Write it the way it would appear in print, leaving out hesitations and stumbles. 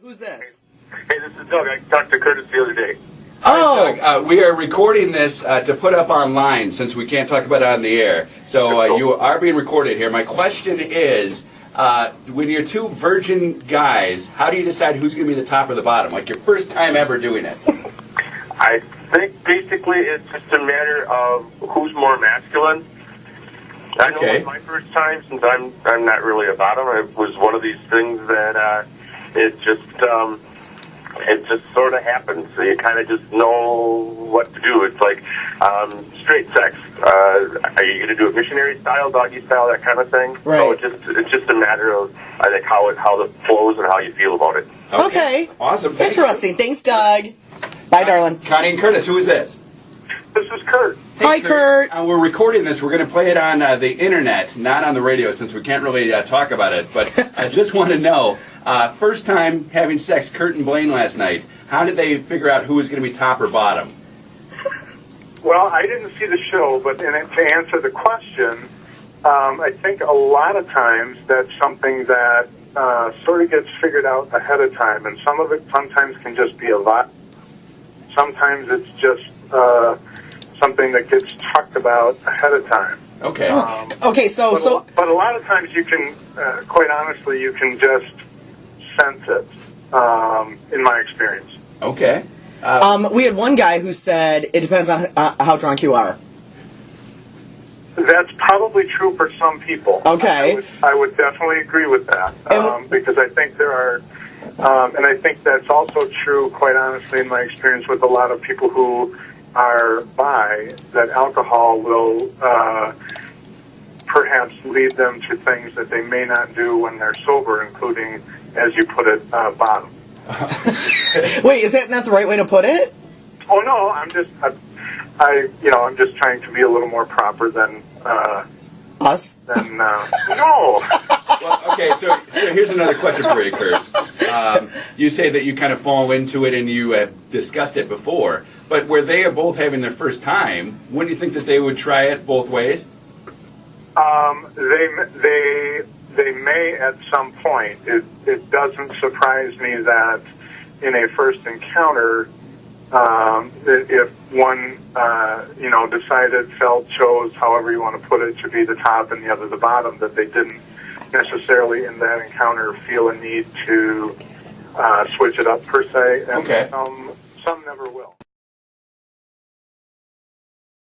Who's this? Hey, this is Doug. I talked to Curtis the other day. Oh, Doug, we are recording this to put up online since we can't talk about it on the air. So you are being recorded here. My question is, when you're two virgin guys, how do you decide who's going to be the top or the bottom? Like your first time ever doing it. I think basically it's just a matter of who's more masculine. I know it was my first time, since I'm not really a bottom. It was one of these things that it just sort of happens. So you kind of just know what to do. It's like straight sex. Are you going to do it missionary style, doggy style, that kind of thing? Right. So it's just a matter of I think how it flows and how you feel about it. Okay. Awesome. Interesting. Thanks, Doug. Bye, darling. Connie and Curtis, who is this? This is Kurt. Hi, Kurt. We're recording this. We're going to play it on the internet, not on the radio, since we can't really talk about it. But I just want to know, first time having sex, Kurt and Blaine last night, how did they figure out who was going to be top or bottom? Well, I didn't see the show, but to answer the question, I think a lot of times that's something that sort of gets figured out ahead of time, and some of it sometimes can just be a lot. Sometimes it's just something that gets talked about ahead of time. Okay. Okay, but a lot of times you can, quite honestly, you can just sense it, in my experience. Okay. we had one guy who said it depends on how drunk you are. That's probably true for some people. Okay. I would definitely agree with that, because I think there are, and I think that's also true, quite honestly, in my experience with a lot of people who are bi, that alcohol will perhaps lead them to things that they may not do when they're sober, including, as you put it, bottom. Wait, is that not the right way to put it? Oh no, I'm just trying to be a little more proper than us. No. Well, okay, so here's another question for you, Kurt. You say that you kind of fall into it and you have discussed it before, but where they are both having their first time, when do you think that they would try it both ways? They may at some point. It doesn't surprise me that in a first encounter, if one decided, felt, chose, however you want to put it, to be the top and the other the bottom, that they didn't necessarily in that encounter feel a need to switch it up per se, and okay. Some never will.